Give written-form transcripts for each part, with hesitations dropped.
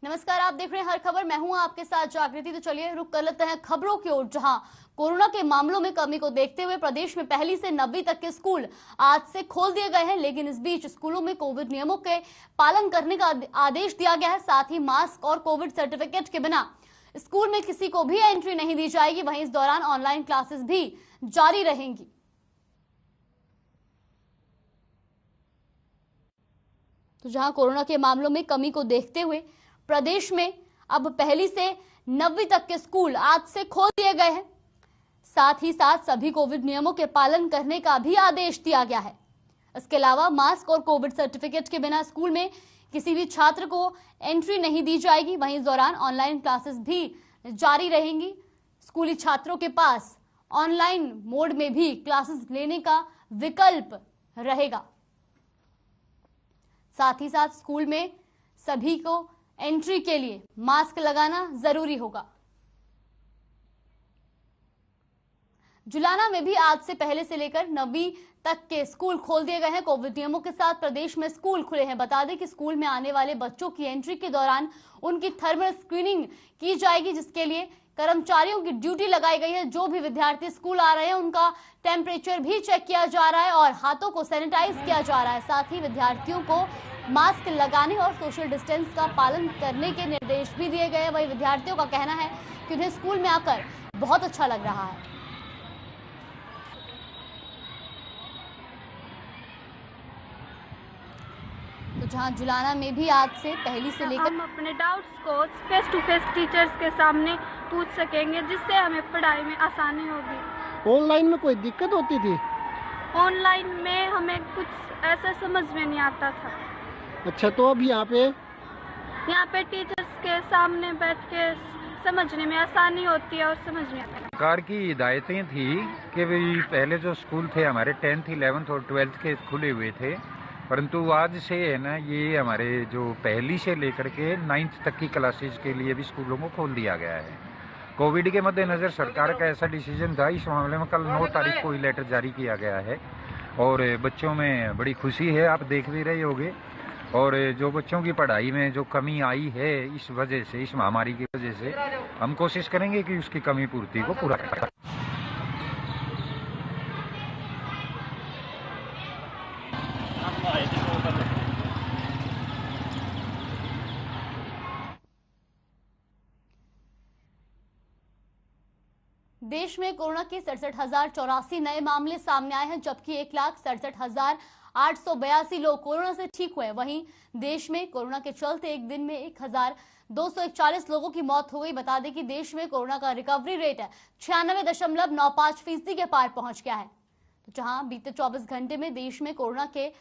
नमस्कार, आप देख रहे हैं हर खबर। मैं हूं आपके साथ जागृति। तो चलिए रुक कर लेते हैं खबरों की ओर, जहां कोरोना के मामलों में कमी को देखते हुए प्रदेश में पहली से 9वीं तक के स्कूल आज से खोल दिए गए हैं। लेकिन इस बीच स्कूलों में कोविड नियमों के पालन करने का आदेश दिया गया है। साथ ही मास्क और कोविड सर्टिफिकेट के बिना स्कूल में किसी को भी एंट्री नहीं दी जाएगी। वहीं इस दौरान ऑनलाइन क्लासेस भी जारी रहेंगी। तो जहां कोरोना के मामलों में कमी को देखते हुए प्रदेश में अब पहली से 9वीं तक के स्कूल आज से खोल दिए गए हैं। साथ ही साथ सभी कोविड नियमों के पालन करने का भी आदेश दिया गया है। इसके अलावा मास्क और कोविड सर्टिफिकेट के बिना स्कूल में किसी भी छात्र को एंट्री नहीं दी जाएगी। वहीं इस दौरान ऑनलाइन क्लासेस भी जारी रहेंगी। स्कूली छात्रों के पास ऑनलाइन मोड में भी क्लासेस लेने का विकल्प रहेगा। साथ ही साथ स्कूल में सभी को एंट्री के लिए मास्क लगाना जरूरी होगा। जुलाना में भी आज से पहले से लेकर 9वीं तक के स्कूल खोल दिए गए हैं। कोविड नियमों के साथ प्रदेश में स्कूल खुले हैं। बता दें कि स्कूल में आने वाले बच्चों की एंट्री के दौरान उनकी थर्मल स्क्रीनिंग की जाएगी, जिसके लिए कर्मचारियों की ड्यूटी लगाई गई है। जो भी विद्यार्थी स्कूल आ रहे हैं उनका टेम्परेचर भी चेक किया जा रहा है और हाथों को सैनिटाइज किया जा रहा है। साथ ही विद्यार्थियों को मास्क लगाने और सोशल डिस्टेंस का पालन करने के निर्देश भी दिए गए हैं। वही विद्यार्थियों का कहना है कि उन्हें स्कूल में आकर बहुत अच्छा लग रहा है। तो जहां जुलाना में भी आज से पहली से लेकर हम अपने डाउट्स को फेस टू फेस टीचर्स के सामने पूछ सकेंगे, जिससे हमें पढ़ाई में आसानी होगी। ऑनलाइन में कोई दिक्कत होती थी? ऑनलाइन में हमें कुछ ऐसा समझ में नहीं आता था। अच्छा, तो अब यहाँ पे टीचर्स के सामने बैठ के समझने में आसानी होती है और समझ में आता है। सरकार की हिदायतें थी कि भाई पहले जो स्कूल थे हमारे 10th, 11th और 12th के खुले हुए थे, परंतु आज से है ना ये हमारे जो पहली से लेकर के 9th तक की क्लासेज के लिए भी स्कूलों को खोल दिया गया है। कोविड के मद्देनजर सरकार का ऐसा डिसीजन था। इस मामले में कल 9 तारीख को ही लेटर जारी किया गया है और बच्चों में बड़ी खुशी है, आप देख भी रहे होंगे। और जो बच्चों की पढ़ाई में जो कमी आई है इस वजह से, इस महामारी की वजह से, हम कोशिश करेंगे कि उसकी कमी पूर्ति को पूरा करें। देश में कोरोना के 67,084 नए मामले सामने आए हैं, जबकि 1,67,882 लोग कोरोना से ठीक हुए। वहीं देश में कोरोना के चलते एक दिन में 1,241 लोगों की मौत हो गई। बता दें कि देश में कोरोना का रिकवरी रेट 96.95% के पार पहुंच गया है। तो जहां बीते 24 घंटे में देश में कोरोना के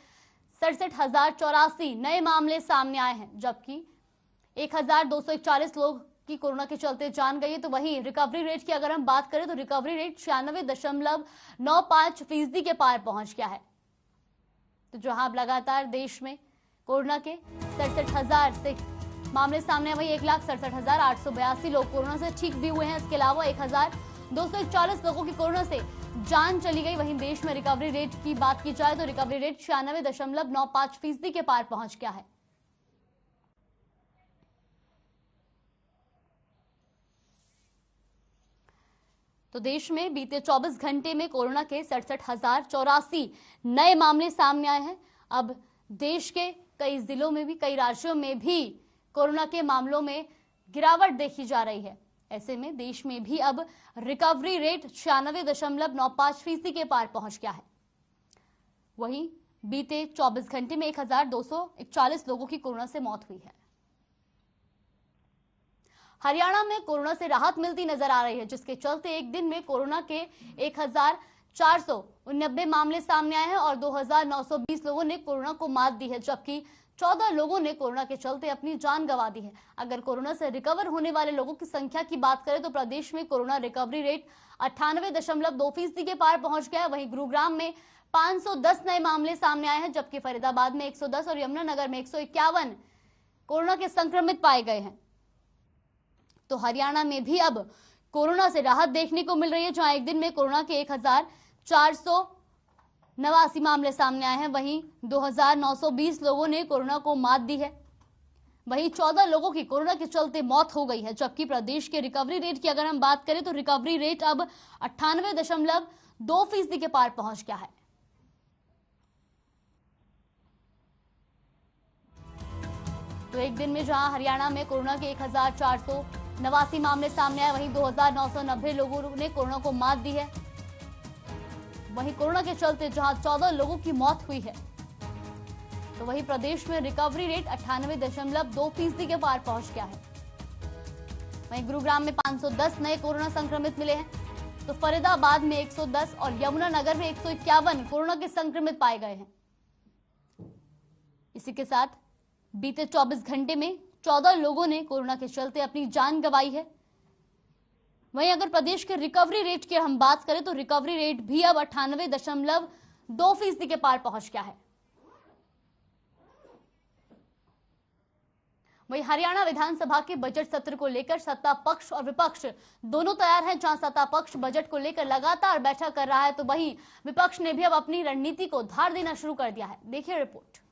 67,084 नए मामले सामने आए हैं, जबकि 1,241 लोग की कोरोना के चलते जान गई है। तो वहीं रिकवरी रेट की अगर हम बात करें तो रिकवरी रेट 96.95% के पार पहुंच गया है। तो जहां अब लगातार देश में कोरोना के 67,000 से मामले सामने आए, वही 1,67,882 लोग कोरोना से ठीक भी हुए हैं। इसके अलावा 1,241 लोगों की कोरोना से जान चली गई। वहीं देश में रिकवरी रेट की बात की जाए तो रिकवरी रेट 96.95% के पार पहुंच गया है। तो देश में बीते 24 घंटे में कोरोना के 67,084 नए मामले सामने आए हैं। अब देश के कई जिलों में भी, कई राज्यों में भी कोरोना के मामलों में गिरावट देखी जा रही है। ऐसे में देश में भी अब रिकवरी रेट 96.95% के पार पहुंच गया है। वहीं बीते 24 घंटे में 1,241 लोगों की कोरोना से मौत हुई है। हरियाणा में कोरोना से राहत मिलती नजर आ रही है, जिसके चलते एक दिन में कोरोना के 1,489 मामले सामने आए हैं और 2,920 लोगों ने कोरोना को मात दी है, जबकि 14 लोगों ने कोरोना के चलते अपनी जान गंवा दी है। अगर कोरोना से रिकवर होने वाले लोगों की संख्या की बात करें तो प्रदेश में कोरोना रिकवरी रेट 98.2% के पार पहुंच गया है। वहीं गुरुग्राम में 510 नए मामले सामने आए हैं, जबकि फरीदाबाद में 110 और यमुनानगर में 151 कोरोना के संक्रमित पाए गए हैं। तो हरियाणा में भी अब कोरोना से राहत देखने को मिल रही है, जहां एक दिन में कोरोना के 1,489 मामले सामने आए हैं। वहीं 2,920 लोगों ने कोरोना को मात दी है। वहीं 14 लोगों की कोरोना के चलते मौत हो गई है, जबकि प्रदेश के रिकवरी रेट की अगर हम बात करें तो रिकवरी रेट अब 98.2% के पार पहुंच गया है। तो एक दिन में जहां हरियाणा में कोरोना के 1489 मामले सामने आए, वहीं 2990 लोगों ने कोरोना को मात दी है। वहीं कोरोना के चलते जहां 14 लोगों की मौत हुई है, तो वहीं प्रदेश में रिकवरी रेट 98.2% के पार पहुंच गया है। वहीं गुरुग्राम में 510 नए कोरोना संक्रमित मिले हैं, तो फरीदाबाद में 110 और यमुनानगर में 151 कोरोना के संक्रमित पाए गए हैं। इसी के साथ बीते 24 घंटे में 14 लोगों ने कोरोना के चलते अपनी जान गंवाई है। वहीं अगर प्रदेश के रिकवरी रेट की हम बात करें तो रिकवरी रेट भी अब 98.2% के पार पहुंच गया है। वहीं हरियाणा विधानसभा के बजट सत्र को लेकर सत्ता पक्ष और विपक्ष दोनों तैयार हैं। जहां सत्ता पक्ष बजट को लेकर लगातार बैठक कर रहा है, तो वहीं विपक्ष ने भी अब अपनी रणनीति को धार देना शुरू कर दिया है। देखिए रिपोर्ट।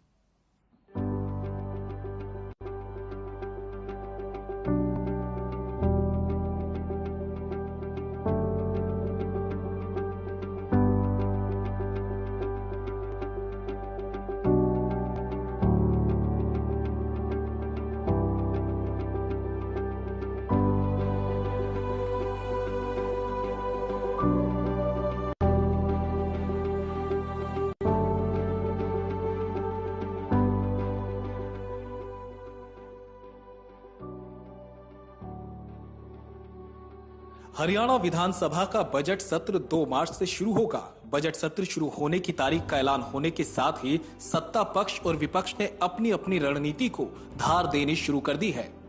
हरियाणा विधानसभा का बजट सत्र 2 मार्च से शुरू होगा। बजट सत्र शुरू होने की तारीख का ऐलान होने के साथ ही सत्ता पक्ष और विपक्ष ने अपनी अपनी रणनीति को धार देनी शुरू कर दी है।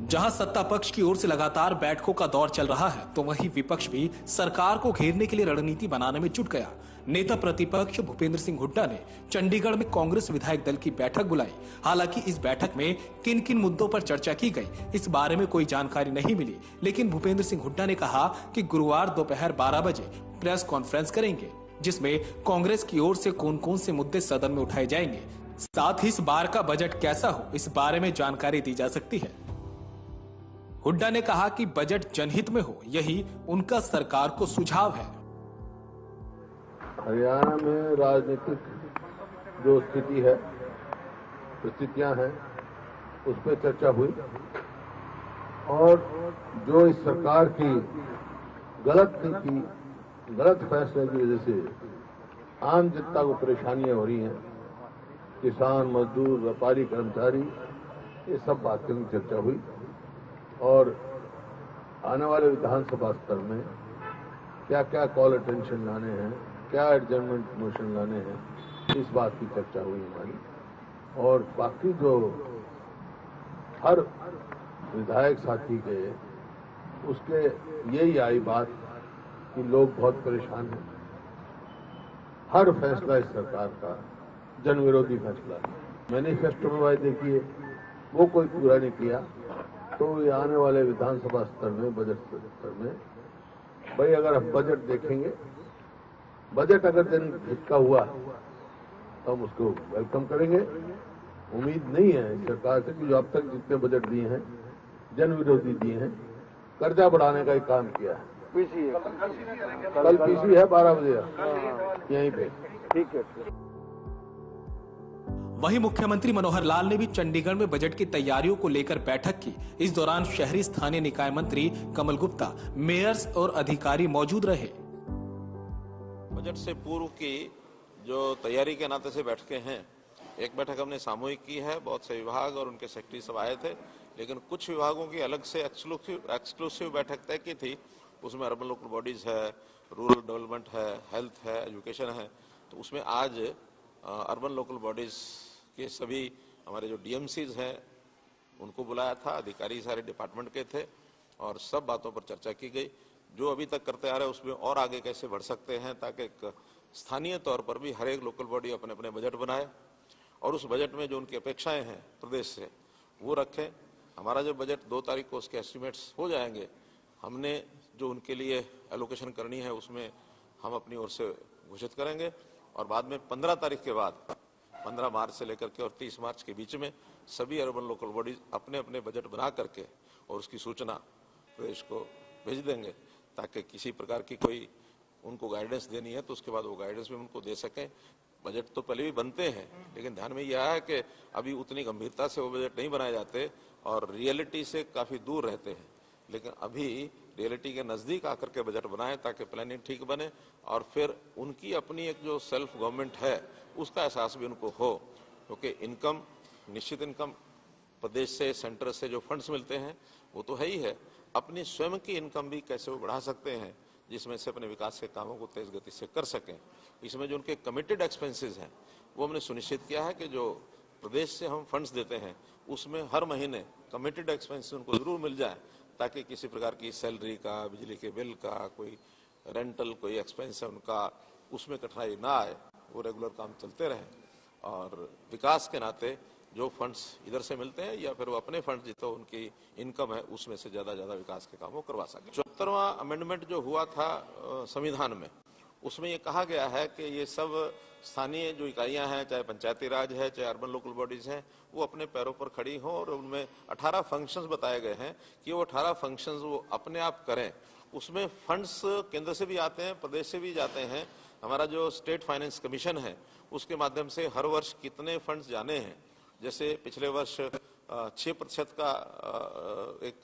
जहां सत्ता पक्ष की ओर से लगातार बैठकों का दौर चल रहा है, तो वहीं विपक्ष भी सरकार को घेरने के लिए रणनीति बनाने में जुट गया। नेता प्रतिपक्ष भूपेंद्र सिंह हुड्डा ने चंडीगढ़ में कांग्रेस विधायक दल की बैठक बुलाई। हालांकि इस बैठक में किन किन मुद्दों पर चर्चा की गई, इस बारे में कोई जानकारी नहीं मिली। लेकिन भूपेंद्र सिंह हुड्डा ने कहा कि गुरुवार दोपहर 12 बजे प्रेस कॉन्फ्रेंस करेंगे, जिसमें कांग्रेस की ओर से कौन कौन से मुद्दे सदन में उठाए जाएंगे, साथ ही इस बार का बजट कैसा हो, इस बारे में जानकारी दी जा सकती है। हुड्डा ने कहा कि बजट जनहित में हो, यही उनका सरकार को सुझाव है। हरियाणा में राजनीतिक जो स्थिति है, परिस्थितियां हैं, उस पर चर्चा हुई और जो इस सरकार की गलत नीति, गलत फैसले की वजह से आम जनता को परेशानियां हो रही हैं, किसान, मजदूर, व्यापारी, कर्मचारी, ये सब बातों की चर्चा हुई और आने वाले विधानसभा स्तर में क्या क्या कॉल अटेंशन लाने हैं, क्या एडजर्नमेंट मोशन लाने हैं, इस बात की चर्चा हुई हमारी। और बाकी जो हर विधायक साथी के उसके यही आई बात कि लोग बहुत परेशान हैं। हर फैसला इस सरकार का जन विरोधी फैसला है। मैनिफेस्टो में वायदे किए, वो कोई पूरा नहीं किया, तो ये आने वाले विधानसभा स्तर में, बजट स्तर में, भाई अगर हम बजट देखेंगे, बजट अगर जनहित का हुआ तो हम उसको वेलकम करेंगे। उम्मीद नहीं है इस सरकार से कि जो अब तक जितने बजट दिए हैं, जन विरोधी दिए हैं, कर्जा बढ़ाने का एक काम किया है। कल पीसी है 12 बजे यहीं पे, ठीक है। वहीं मुख्यमंत्री मनोहर लाल ने भी चंडीगढ़ में बजट की तैयारियों को लेकर बैठक की। इस दौरान शहरी स्थानीय निकाय मंत्री कमल गुप्ता, मेयर्स और अधिकारी मौजूद रहे। बजट से पूर्व की जो तैयारी के नाते से बैठकें हैं, एक बैठक हमने सामूहिक की है, बहुत से विभाग और उनके सेक्रेटरी सब आए थे, लेकिन कुछ विभागों की अलग से एक्सक्लूसिव बैठक तय की थी। उसमें अर्बन लोकल बॉडीज है, रूरल डेवलपमेंट है, हेल्थ है, एजुकेशन है। तो उसमें आज अर्बन लोकल बॉडीज के सभी हमारे जो डीएमसीज हैं उनको बुलाया था, अधिकारी सारे डिपार्टमेंट के थे और सब बातों पर चर्चा की गई। जो अभी तक करते आ रहे हैं उसमें और आगे कैसे बढ़ सकते हैं, ताकि एक स्थानीय तौर पर भी हर एक लोकल बॉडी अपने अपने बजट बनाए और उस बजट में जो उनकी अपेक्षाएं हैं प्रदेश से वो रखें। हमारा जब बजट 2 तारीख को उसके एस्टिमेट्स हो जाएंगे, हमने जो उनके लिए एलोकेशन करनी है उसमें हम अपनी ओर से घोषित करेंगे और बाद में 15 तारीख के बाद 15 मार्च से लेकर के और 30 मार्च के बीच में सभी अर्बन लोकल बॉडीज अपने अपने बजट बना करके और उसकी सूचना प्रदेश को भेज देंगे, ताकि किसी प्रकार की कोई उनको गाइडेंस देनी है तो उसके बाद वो गाइडेंस भी उनको दे सकें। बजट तो पहले भी बनते हैं, लेकिन ध्यान में यह है कि अभी उतनी गंभीरता से वो बजट नहीं बनाए जाते और रियलिटी से काफ़ी दूर रहते हैं। लेकिन अभी रियलिटी के नज़दीक आकर के बजट बनाएं ताकि प्लानिंग ठीक बने और फिर उनकी अपनी एक जो सेल्फ गवर्नमेंट है उसका एहसास भी उनको हो, क्योंकि इनकम, निश्चित इनकम प्रदेश से, सेंटर से जो फंड्स मिलते हैं वो तो है ही है, अपनी स्वयं की इनकम भी कैसे वो बढ़ा सकते हैं जिसमें से अपने विकास के कामों को तेज गति से कर सकें। इसमें जो उनके कमिटेड एक्सपेंसेस हैं वो हमने सुनिश्चित किया है कि जो प्रदेश से हम फंड्स देते हैं उसमें हर महीने कमिटेड एक्सपेंसेस उनको जरूर मिल जाए, ताकि किसी प्रकार की सैलरी का, बिजली के बिल का, कोई रेंटल कोई एक्सपेंस है उनका, उसमें कठिनाई ना आए, वो रेगुलर काम चलते रहे और विकास के नाते जो फंड्स इधर से मिलते हैं या फिर वो अपने फंड जितना उनकी इनकम है उसमें से ज्यादा विकास के काम वो करवा सके। 74वां अमेंडमेंट जो हुआ था संविधान में, उसमें ये कहा गया है कि ये सब स्थानीय जो इकाइयां हैं, चाहे पंचायती राज है, चाहे अर्बन लोकल बॉडीज हैं, वो अपने पैरों पर खड़ी हों और उनमें 18 फंक्शंस बताए गए हैं कि वो 18 फंक्शंस वो अपने आप करें। उसमें फंड्स केंद्र से भी आते हैं, प्रदेश से भी जाते हैं। हमारा जो स्टेट फाइनेंस कमीशन है उसके माध्यम से हर वर्ष कितने फंड्स जाने हैं, जैसे पिछले वर्ष 6% का एक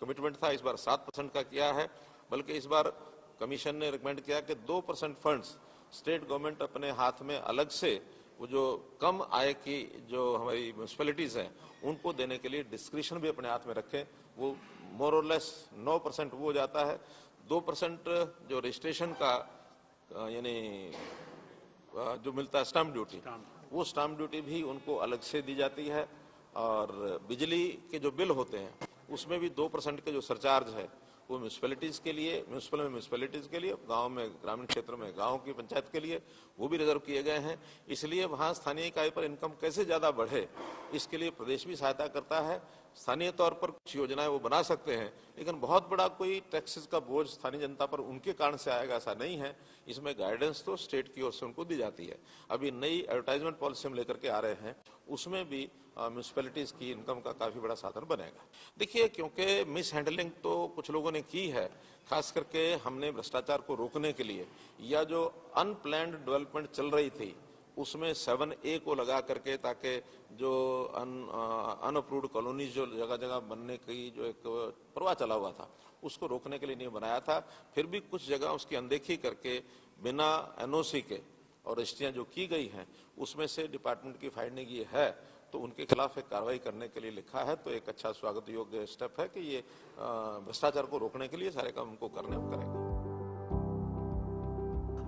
कमिटमेंट था, इस बार 7% का किया है। बल्कि इस बार कमीशन ने रिकमेंड किया कि 2% फंड्स स्टेट गवर्नमेंट अपने हाथ में अलग से वो जो कम आय की जो हमारी म्यूनिसिपैलिटीज हैं उनको देने के लिए डिस्क्रिप्शन भी अपने हाथ में रखें। वो मोर और लेस 9% वो जाता है। 2% जो रजिस्ट्रेशन का यानी जो मिलता है स्टाम्प ड्यूटी, वो स्टाम्प ड्यूटी भी उनको अलग से दी जाती है। और बिजली के जो बिल होते हैं उसमें भी 2% के जो सरचार्ज है वो म्यूनिसिपैलिटीज के लिए, म्यूनिसिपल में म्यूनिसिपैलिटीज के लिए, गांव में, ग्रामीण क्षेत्र में गांव की पंचायत के लिए वो भी रिजर्व किए गए हैं। इसलिए वहां स्थानीय इकाई पर इनकम कैसे ज्यादा बढ़े इसके लिए प्रदेश भी सहायता करता है। स्थानीय तौर पर कुछ योजनाएं वो बना सकते हैं, लेकिन बहुत बड़ा कोई टैक्सेस का बोझ स्थानीय जनता पर उनके कारण से आएगा ऐसा नहीं है। इसमें गाइडेंस तो स्टेट की ओर से उनको दी जाती है। अभी नई एडवर्टाइजमेंट पॉलिसी हम लेकर के आ रहे हैं, उसमें भी म्यूनिसिपैलिटीज की इनकम का काफी बड़ा साधन बनेगा। देखिए, क्योंकि मिस हैंडलिंग तो कुछ लोगों ने की है, खास करके हमने भ्रष्टाचार को रोकने के लिए या जो अनप्लैन्ड डेवलपमेंट चल रही थी उसमें 7A को लगा करके, ताकि जो अनअप्रूव्ड कॉलोनीज जो जगह जगह बनने की जो एक प्रवाह चला हुआ था उसको रोकने के लिए नहीं बनाया था। फिर भी कुछ जगह उसकी अनदेखी करके बिना NOC के और रजिस्ट्रियां जो की गई हैं उसमें से डिपार्टमेंट की फाइंडिंग ये है तो उनके खिलाफ एक कार्रवाई करने के लिए लिखा है। तो एक अच्छा स्वागत योग्य स्टेप है कि ये भ्रष्टाचार को रोकने के लिए सारे काम उनको करने हम करेंगे।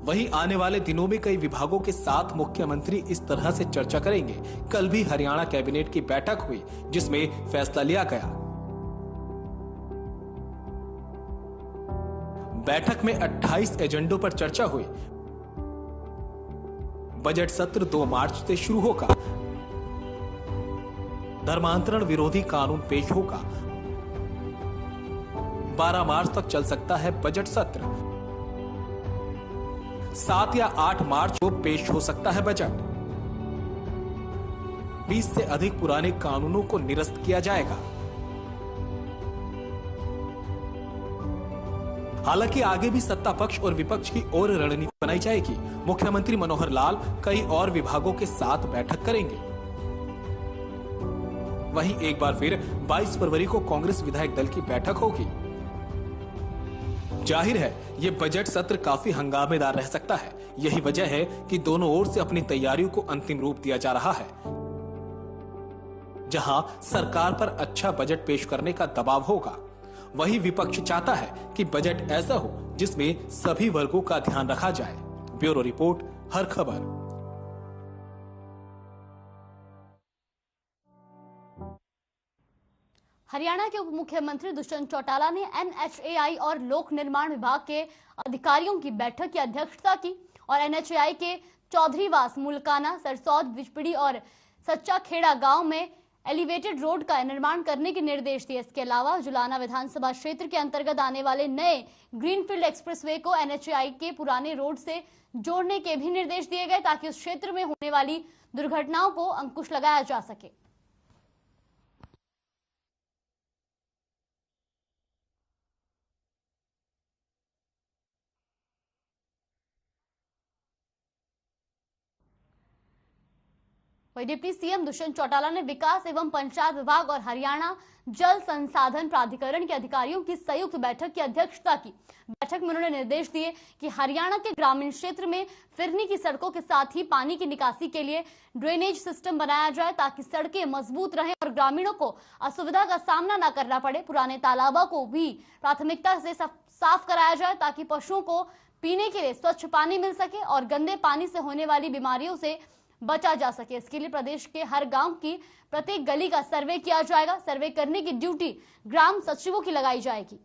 वहीं आने वाले दिनों में कई विभागों के साथ मुख्यमंत्री इस तरह से चर्चा करेंगे। कल भी हरियाणा कैबिनेट की बैठक हुई जिसमें फैसला लिया गया। बैठक में 28 एजेंडों पर चर्चा हुई। बजट सत्र 2 मार्च से शुरू होगा। धर्मांतरण विरोधी कानून पेश होगा। 12 मार्च तक चल सकता है बजट सत्र। 7 या 8 मार्च को पेश हो सकता है बजट। 20 से अधिक पुराने कानूनों को निरस्त किया जाएगा। हालांकि आगे भी सत्ता पक्ष और विपक्ष की ओर रणनीति बनाई जाएगी। मुख्यमंत्री मनोहर लाल कई और विभागों के साथ बैठक करेंगे। वहीं एक बार फिर 22 फरवरी को कांग्रेस विधायक दल की बैठक होगी। जाहिर है ये बजट सत्र काफी हंगामेदार रह सकता है। यही वजह है कि दोनों ओर से अपनी तैयारियों को अंतिम रूप दिया जा रहा है। जहां सरकार पर अच्छा बजट पेश करने का दबाव होगा, वहीं विपक्ष चाहता है कि बजट ऐसा हो जिसमें सभी वर्गों का ध्यान रखा जाए। ब्यूरो रिपोर्ट, हर खबर। हरियाणा के उप मुख्यमंत्री दुष्यंत चौटाला ने NHAI और लोक निर्माण विभाग के अधिकारियों की बैठक की अध्यक्षता की और NHAI के चौधरीवास, मुलकाना, सरसौद, बिचपड़ी और सच्चा खेड़ा गांव में एलिवेटेड रोड का निर्माण करने के निर्देश दिए। इसके अलावा जुलाना विधानसभा क्षेत्र के अंतर्गत आने वाले नए ग्रीनफील्ड एक्सप्रेसवे को NHAI के पुराने रोड से जोड़ने के भी निर्देश दिए गए ताकि उस क्षेत्र में होने वाली दुर्घटनाओं को अंकुश लगाया जा सके। वहीं डिप्टी सीएम दुष्यंत चौटाला ने विकास एवं पंचायत विभाग और हरियाणा जल संसाधन प्राधिकरण के अधिकारियों की संयुक्त बैठक की अध्यक्षता की। बैठक में उन्होंने निर्देश दिए कि हरियाणा के ग्रामीण क्षेत्र में फिरनी की सड़कों के साथ ही पानी की निकासी के लिए ड्रेनेज सिस्टम बनाया जाए ताकि सड़कें मजबूत रहें और ग्रामीणों को असुविधा का सामना न करना पड़े। पुराने तालाबों को भी प्राथमिकता से साफ कराया जाए ताकि पशुओं को पीने के लिए स्वच्छ पानी मिल सके और गंदे पानी से होने वाली बीमारियों से बचा जा सके। इसके लिए प्रदेश के हर गांव की प्रत्येक गली का सर्वे किया जाएगा। सर्वे करने की ड्यूटी ग्राम सचिवों की लगाई जाएगी।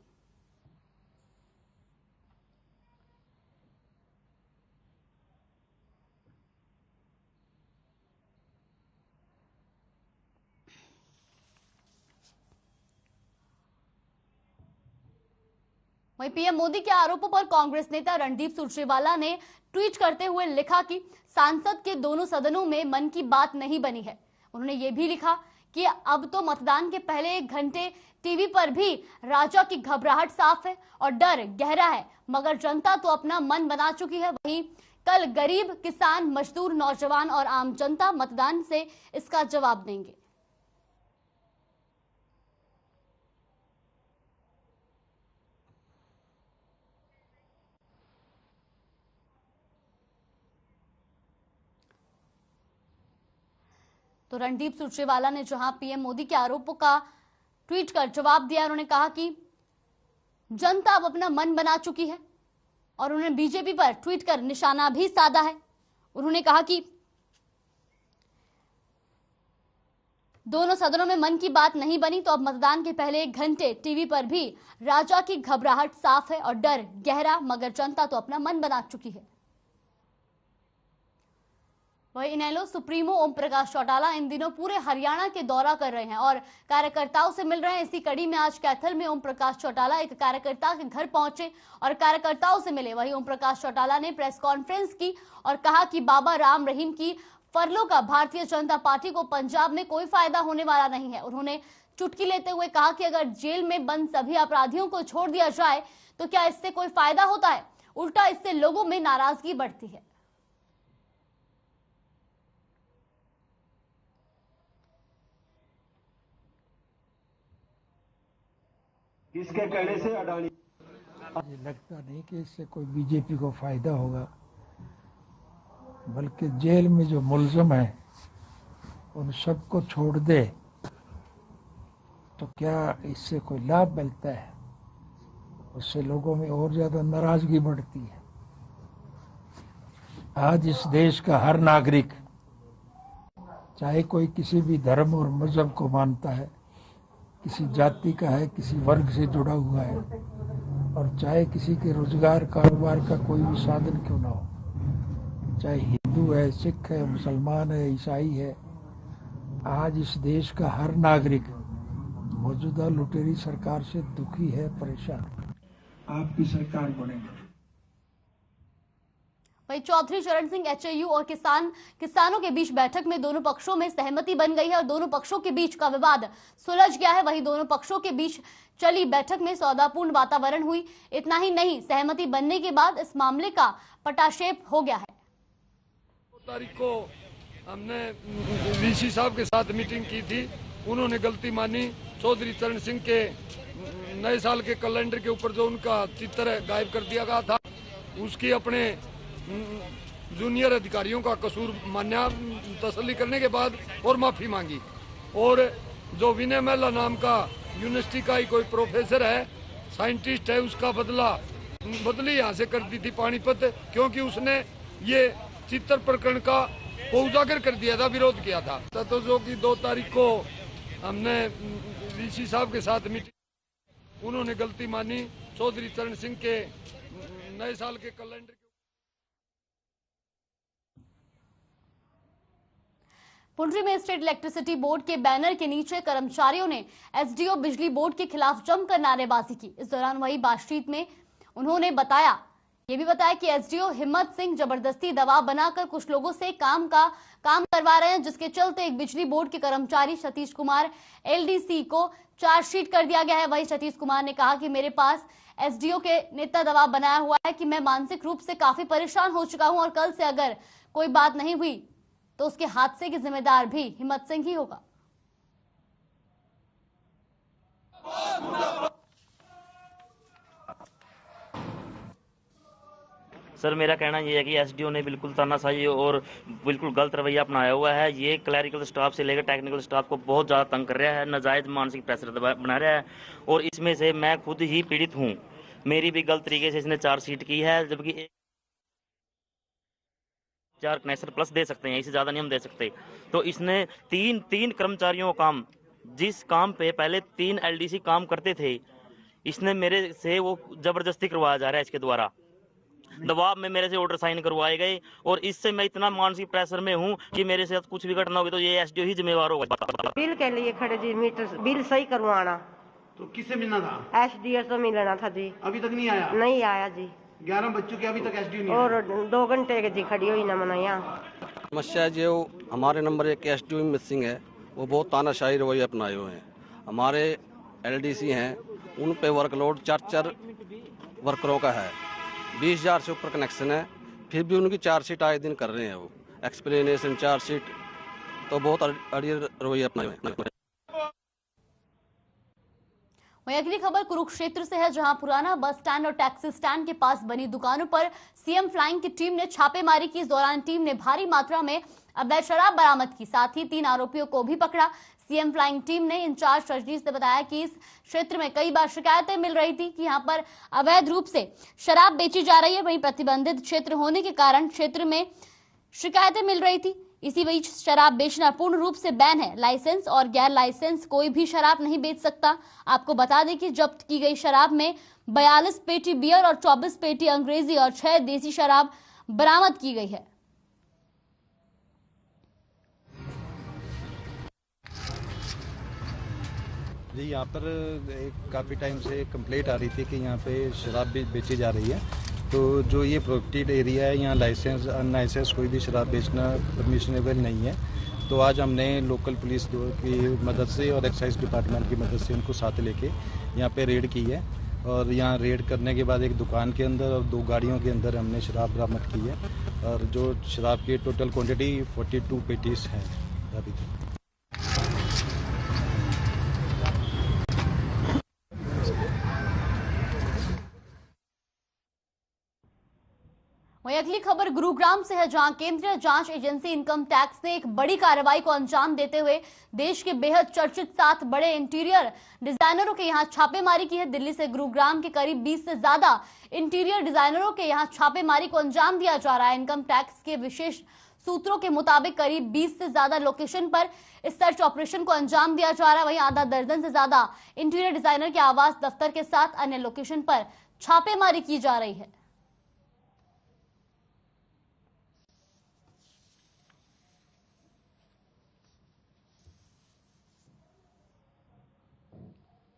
वहीं पीएम मोदी के आरोपों पर कांग्रेस नेता रणदीप सुरजेवाला ने ट्वीट करते हुए लिखा कि सांसद के दोनों सदनों में मन की बात नहीं बनी है। उन्होंने ये भी लिखा कि अब तो मतदान के पहले 1 घंटे टीवी पर भी राजा की घबराहट साफ है और डर गहरा है, मगर जनता तो अपना मन बना चुकी है। वहीं कल गरीब, किसान, मजदूर, नौजवान और आम जनता मतदान से इसका जवाब देंगे। तो रणदीप सुरजेवाला ने जहां पीएम मोदी के आरोपों का ट्वीट कर जवाब दिया, उन्होंने कहा कि जनता अब अपना मन बना चुकी है और उन्होंने बीजेपी पर ट्वीट कर निशाना भी साधा है। उन्होंने कहा कि दोनों सदनों में मन की बात नहीं बनी तो अब मतदान के पहले 1 घंटे टीवी पर भी राजा की घबराहट साफ है और डर गहरा, मगर जनता तो अपना मन बना चुकी है। वही इनेलो सुप्रीमो ओम प्रकाश चौटाला इन दिनों पूरे हरियाणा के दौरा कर रहे हैं और कार्यकर्ताओं से मिल रहे हैं। इसी कड़ी में आज कैथल में ओम प्रकाश चौटाला एक कार्यकर्ता के घर पहुंचे और कार्यकर्ताओं से मिले। वही ओम प्रकाश चौटाला ने प्रेस कॉन्फ्रेंस की और कहा कि बाबा राम रहीम की फरलों का भारतीय जनता पार्टी को पंजाब में कोई फायदा होने वाला नहीं है। उन्होंने चुटकी लेते हुए कहा कि अगर जेल में बंद सभी अपराधियों को छोड़ दिया जाए तो क्या इससे कोई फायदा होता है, उल्टा इससे लोगों में नाराजगी बढ़ती है। इसके कहने से अडानी मुझे लगता नहीं कि इससे कोई बीजेपी को फायदा होगा, बल्कि जेल में जो मुलजिम है उन सबको छोड़ दे तो क्या इससे कोई लाभ मिलता है, उससे लोगों में और ज्यादा नाराजगी बढ़ती है। आज इस देश का हर नागरिक, चाहे कोई किसी भी धर्म और मजहब को मानता है, किसी जाति का है, किसी वर्ग से जुड़ा हुआ है, और चाहे किसी के रोजगार कारोबार का कोई भी साधन क्यों ना हो, चाहे हिंदू है, सिख है, मुसलमान है, ईसाई है, आज इस देश का हर नागरिक मौजूदा लुटेरी सरकार से दुखी है, परेशान। आपकी सरकार बनेगी। वहीं चौधरी चरण सिंह HAU और किसानों के बीच बैठक में दोनों पक्षों में सहमति बन गई है और दोनों पक्षों के बीच का विवाद सुलझ गया है। वहीं दोनों पक्षों के बीच चली बैठक में सौहार्दपूर्ण वातावरण हुई। इतना ही नहीं, सहमति बनने के बाद इस मामले का पटाक्षेप हो गया है। तारीख को हमने VC साहब के साथ मीटिंग की थी, उन्होंने गलती मानी। चौधरी चरण सिंह के नए साल के कैलेंडर के ऊपर जो उनका चित्र गायब कर दिया गया था, उसकी अपने जूनियर अधिकारियों का कसूर मान्या, तसल्ली करने के बाद और माफी मांगी। और जो विनय महिला नाम का यूनिवर्सिटी का ही कोई प्रोफेसर है, साइंटिस्ट है, उसका बदली यहाँ से कर दी थी पानीपत, क्योंकि उसने ये चित्र प्रकरण का को उजागर कर दिया था, विरोध किया था। तो जो कि 2 तारीख को हमने VC साहब के साथ मीटिंग, उन्होंने गलती मानी। चौधरी चरण सिंह के नए साल के कैलेंडर पुंडरी में स्टेट इलेक्ट्रिसिटी बोर्ड के बैनर के नीचे कर्मचारियों ने एसडीओ बिजली बोर्ड के खिलाफ जमकर नारेबाजी की। इस दौरान वही बातचीत में उन्होंने ये भी बताया कि एसडीओ हिम्मत सिंह जबरदस्ती दबाव बनाकर कुछ लोगों से काम करवा रहे हैं, जिसके चलते एक बिजली बोर्ड के कर्मचारी सतीश कुमार एलडीसी को चार्जशीट कर दिया गया है। वही सतीश कुमार ने कहा कि मेरे पास एसडीओ के नेता दबाव बनाया हुआ है कि मैं मानसिक रूप से काफी परेशान हो चुका हूं और कल से अगर कोई बात नहीं हुई तो उसके हादसे की जिम्मेदार भी हिम्मत सिंह ही होगा। सर, मेरा कहना यह है कि एसडीओ ने बिल्कुल तानाशाही और बिल्कुल गलत रवैया अपनाया हुआ है। ये क्लैरिकल स्टाफ से लेकर टेक्निकल स्टाफ को बहुत ज़्यादा तंग कर रहा है, नाजायज मानसिक प्रेशर बना रहा है और इसमें से मैं खुद ही पीड़ित हूँ। मेरी भी गलत तरीके से इसने चार्जशीट की है, जबकि 4 कनेक्शन प्लस दे सकते हैं, इससे ज़्यादा नहीं हम दे सकते। तो इसने तीन कर्मचारियों का काम, जिस काम पे पहले 3 एलडीसी काम करते थे, इसने मेरे से वो जबरदस्ती करवाया जा रहा है। इसके द्वारा दबाव में मेरे से ऑर्डर साइन करवाए गए और इससे मैं इतना मानसिक प्रेशर में हूँ कि मेरे साथ कुछ भी घटना होगी तो ये एसडीओ ही जिम्मेवार होगा। बिल के लिए खड़े जी, मीटर बिल सही करवाना। तो किससे मिलना था? एसडीओ से मिलना था जी। अभी तक नहीं आया? नहीं आया जी। 11 बच्चों के अभी तक एसडीओ नहीं और आया। 2 घंटे के जी खड़ी हुई ना मनाया। समस्या जो हमारे नंबर 1 के एसडीओ हिम्मत सिंह है, वो बहुत तानाशाही रवैया अपनाए हुए हैं। हमारे एलडीसी हैं, उन पे वर्कलोड 4 वर्करों का है, 20,000 से ऊपर कनेक्शन है, फिर भी उनकी चार्जशीट आए दिन कर रहे हैं। वो एक्सप्लेनेशन चार्जशीट तो बहुत अड़ियल रवैया अपनाए हुए हैं। वहीं अगली खबर कुरुक्षेत्र से है, जहां पुराना बस स्टैंड और टैक्सी स्टैंड के पास बनी दुकानों पर सीएम फ्लाइंग की टीम ने छापेमारी की। इस दौरान टीम ने भारी मात्रा में अवैध शराब बरामद की, साथ ही 3 आरोपियों को भी पकड़ा। सीएम फ्लाइंग टीम ने इंचार्ज रजनीश ने बताया कि इस क्षेत्र में कई बार शिकायतें मिल रही थी कि यहां पर अवैध रूप से शराब बेची जा रही है। वहीं प्रतिबंधित क्षेत्र होने के कारण क्षेत्र में शिकायतें मिल रही थी। इसी बीच शराब बेचना पूर्ण रूप से बैन है। लाइसेंस और गैर लाइसेंस कोई भी शराब नहीं बेच सकता। आपको बता दें कि जब्त की गई शराब में 42 पेटी बियर और 24 पेटी अंग्रेजी और 6 देसी शराब बरामद की गई है। जी, यहाँ पर काफ़ी टाइम से कंप्लेंट आ रही थी कि यहाँ पे शराब बेची जा रही है। तो जो ये प्रोटेक्टेड एरिया है, यहाँ लाइसेंस अनलाइसेंस कोई भी शराब बेचना परमिशनेबल नहीं है। तो आज हमने लोकल पुलिस की मदद से और एक्साइज डिपार्टमेंट की मदद से उनको साथ लेके यहाँ पे रेड की है और यहाँ रेड करने के बाद एक दुकान के अंदर और 2 गाड़ियों के अंदर हमने शराब बरामद की है और जो शराब की टोटल क्वांटिटी 42 पेटीज है अभी तक। वहीं अगली खबर गुरुग्राम से है, जहां केंद्रीय जांच एजेंसी इनकम टैक्स ने एक बड़ी कार्रवाई को अंजाम देते हुए देश के बेहद चर्चित 7 बड़े इंटीरियर डिजाइनरों के यहां छापेमारी की है। दिल्ली से गुरुग्राम के करीब 20 से ज्यादा इंटीरियर डिजाइनरों के यहां छापेमारी को अंजाम दिया जा रहा है। इनकम टैक्स के विशेष सूत्रों के मुताबिक करीब 20 से ज्यादा लोकेशन पर इस सर्च ऑपरेशन को अंजाम दिया जा रहा है। वहीं आधा दर्जन से ज्यादा इंटीरियर डिजाइनर के आवास दफ्तर के साथ अन्य लोकेशन पर छापेमारी की जा रही है।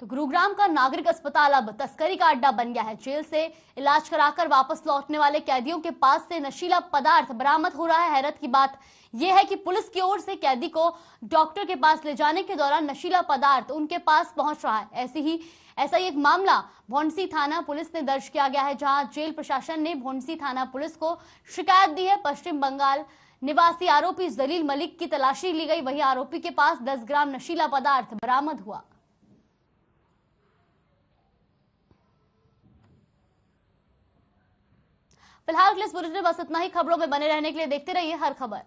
तो गुरुग्राम का नागरिक अस्पताल अब तस्करी का अड्डा बन गया है। जेल से इलाज कराकर वापस लौटने वाले कैदियों के पास से नशीला पदार्थ बरामद हो रहा है। हैरत की बात यह है कि पुलिस की ओर से कैदी को डॉक्टर के पास ले जाने के दौरान नशीला पदार्थ उनके पास पहुंच रहा है। ऐसा ही एक मामला भोंडसी थाना पुलिस ने दर्ज किया गया है, जहां जेल प्रशासन ने भोंडसी थाना पुलिस को शिकायत दी है। पश्चिम बंगाल निवासी आरोपी जलील मलिक की तलाशी ली गई। वहीं आरोपी के पास 10 ग्राम नशीला पदार्थ बरामद हुआ। फिलहाल के लिए इस बुलेटिन में बस इतना ही। खबरों में बने रहने के लिए देखते रहिए हर खबर।